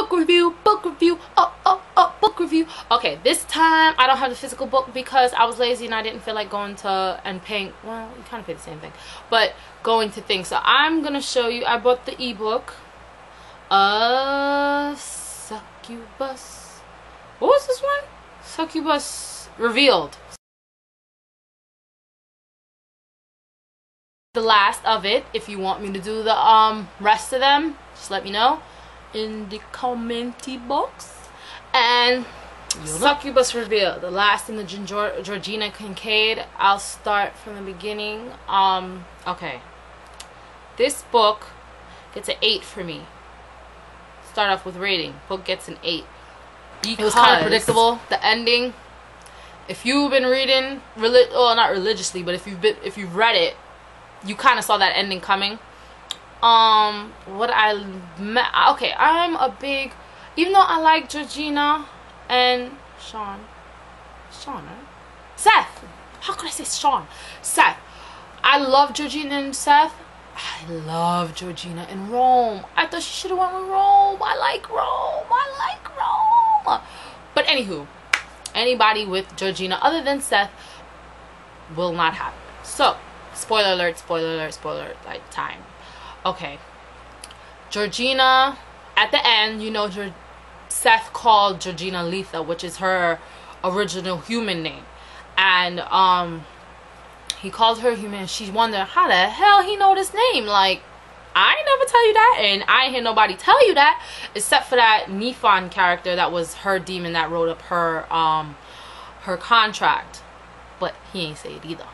book review, book review. Okay, this time I don't have the physical book because I was lazy and I didn't feel like going to and paying. Well, you kind of pay the same thing, but going to things. So I'm gonna show you. I bought the ebook of Succubus. What was this one? Succubus Revealed. The last of it. If you want me to do the rest of them, just let me know in the commenty box. And Succubus Revealed, the last in the Georgina Kincaid. I'll start from the beginning. Okay, this book gets an 8 for me. Start off with rating. Book gets an 8. It was kind of predictable, the ending. If you've been reading, not religiously, but if you've read it, you kind of saw that ending coming. I'm a big, even though I like Georgina and Sean, right? Seth. How could I say Sean? Seth. I love Georgina and Seth. I love Georgina and Rome. I thought she should have went with Rome. I like Rome. But anywho, anybody with Georgina other than Seth will not happen. So, spoiler alert, like time. Okay. Georgina, at the end, you know, Seth called Georgina Letha, which is her original human name. And, he called her human, and she wondered how the hell he know this name. Like, I ain't never tell you that, and I ain't hear nobody tell you that, except for that Nephon character that was her demon that wrote up her contract. But he ain't say it either.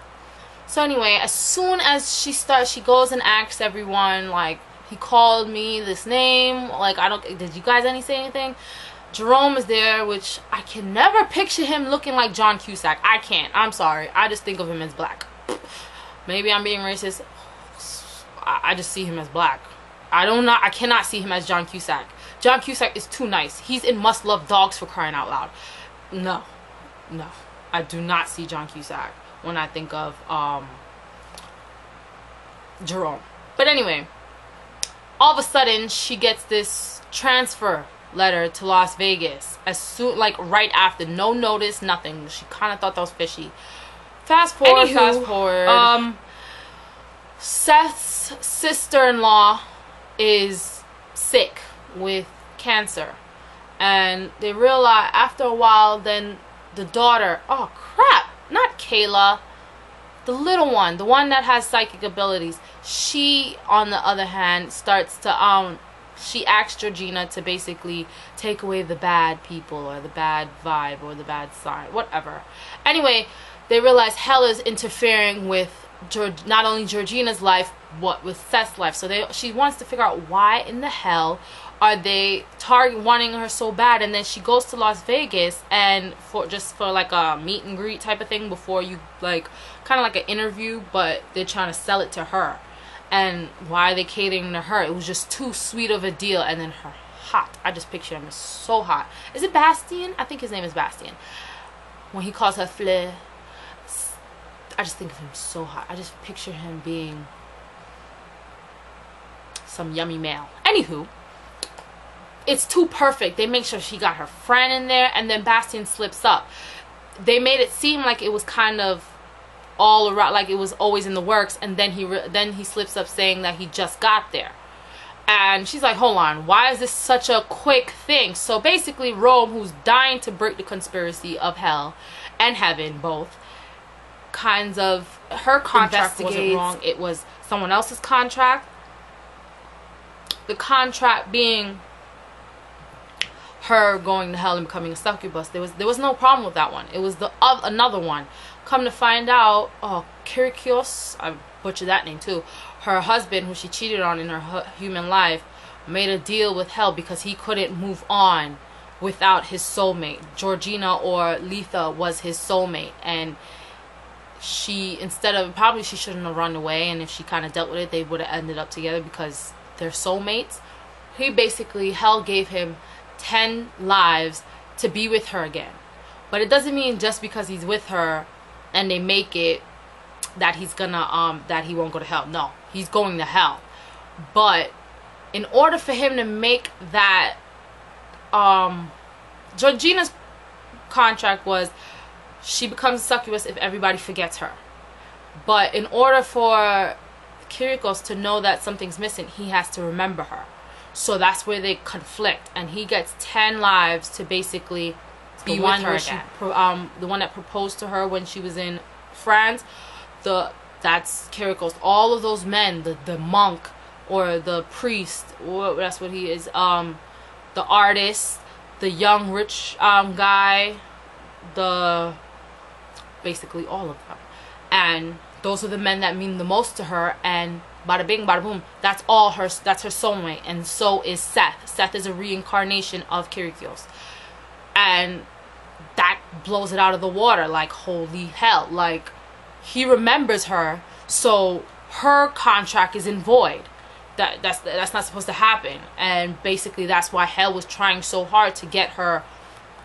So anyway, as soon as she goes and asks everyone, like, he called me this name, like, did you guys say anything? Jerome is there, which I can never picture him looking like John Cusack. I can't. I'm sorry. I just think of him as black. Maybe I'm being racist. I just see him as black. I cannot see him as John Cusack. John Cusack is too nice. He's in Must Love Dogs, for crying out loud. No. I do not see John Cusack when I think of Jerome. But anyway, all of a sudden she gets this transfer letter to Las Vegas as soon, like, right after, no notice, nothing. She kind of thought that was fishy. Fast forward. Seth's sister-in-law is sick with cancer, and they realize after a while, then the daughter, oh crap, not Kayla, the little one, the one that has psychic abilities, she, on the other hand, starts to she asks Georgina to basically take away the bad people or the bad vibe or the bad sign, whatever. Anyway, they realize hell is interfering with not only Georgina's life, but with Seth's life. So she wants to figure out why in the hell are they wanting her so bad. And then she goes to Las Vegas and for like a meet and greet type of thing before you, like, kind of like an interview, but they're trying to sell it to her. And why are they catering to her? It was just too sweet of a deal. And then her hot. I just picture him as so hot. Is it Bastien? I think his name is Bastien. When he calls her Fleur, I just think of him so hot. I just picture him being some yummy male. Anywho, it's too perfect. They make sure she got her friend in there, and then Bastien slips up. They made it seem like it was kind of all around, like it was always in the works, and then he slips up saying that he just got there. And she's like, hold on, why is this such a quick thing? So basically, Rome, who's dying to break the conspiracy of hell and heaven both, kinds of, her contract wasn't wrong, it was someone else's contract. The contract being her going to hell and becoming a succubus. There was no problem with that one. It was another one. Come to find out, Kyriakos, I butchered that name too, her husband, who she cheated on in her human life, made a deal with hell because he couldn't move on without his soulmate. Georgina or Letha was his soulmate, and she, probably she shouldn't have run away, and if she kind of dealt with it, they would have ended up together because they're soulmates. Hell gave him 10 lives to be with her again. But it doesn't mean just because he's with her and they make it that he's gonna that he won't go to hell. No, he's going to hell. But in order for him to make that Georgina's contract was she becomes a succubus if everybody forgets her. But in order for Kyriakos to know that something's missing, he has to remember her. So that's where they conflict, and he gets 10 lives to basically be with her again. The one that proposed to her when she was in France, that's Kyriakos. All of those men, the monk or the priest, that's what he is, the artist, the young rich guy, basically all of them. And those are the men that mean the most to her, and bada bing, bada boom, that's her soulmate. And so is Seth. Seth is a reincarnation of Kyriakos. And that blows it out of the water, like, holy hell. Like, he remembers her, so her contract is in void. That's not supposed to happen. And basically that's why hell was trying so hard to get her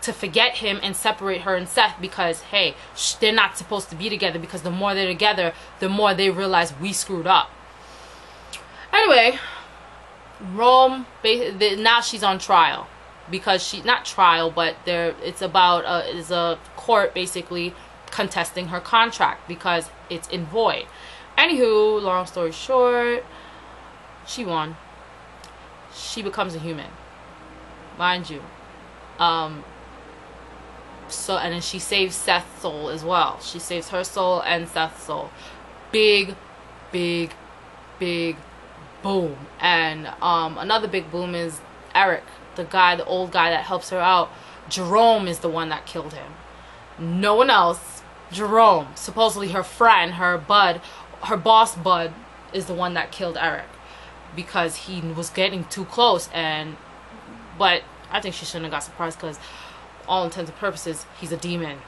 to forget him and separate her and Seth, because hey, they're not supposed to be together, because the more they're together, the more they realize we screwed up. Anyway, Rome, now she's on trial, because she, not trial, but it's about is a court basically contesting her contract because it's in void. Anywho, long story short, she won. She becomes a human, mind you. So, and then she saves Seth's soul as well. She saves her soul and Seth's soul. Big boom. And another big boom is Eric, the old guy that helps her out. Jerome is the one that killed him. No one else. Jerome, supposedly her friend, her boss Bud, is the one that killed Eric, because he was getting too close. But I think she shouldn't have got surprised, because all intents and purposes, he's a demon.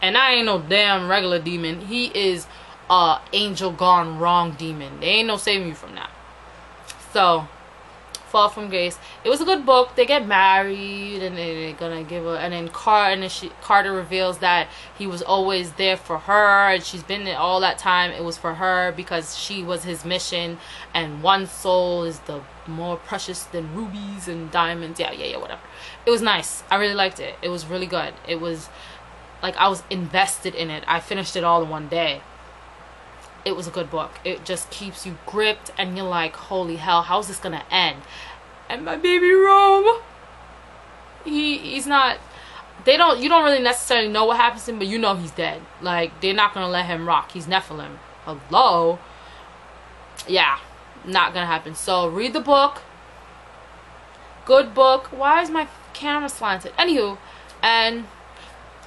And I ain't no damn regular demon. He is a angel gone wrong demon. There ain't no saving you from that. So, Fall from Grace. It was a good book. They get married, and they're gonna give her, and then Carter reveals that he was always there for her, and she's been there all that time. It was for her because she was his mission, and one soul is the more precious than rubies and diamonds. Yeah, whatever. It was nice. I really liked it. It was really good. It was like I was invested in it. I finished it all in one day. It was a good book. It just keeps you gripped, and you're like, holy hell, how's this gonna end? And my baby Rome, he's not, you don't really necessarily know what happens to him, but you know he's dead. Like, they're not gonna let him rock. He's Nephilim. Hello? Yeah, not gonna happen. So read the book. Good book. Why is my camera slanted? Anywho, and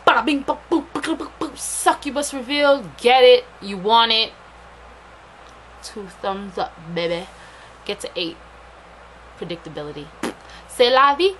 bada bing, boop, boop, boop, boop, Succubus revealed. Get it. You want it. 2 thumbs up, baby. Get to 8. Predictability. C'est la vie.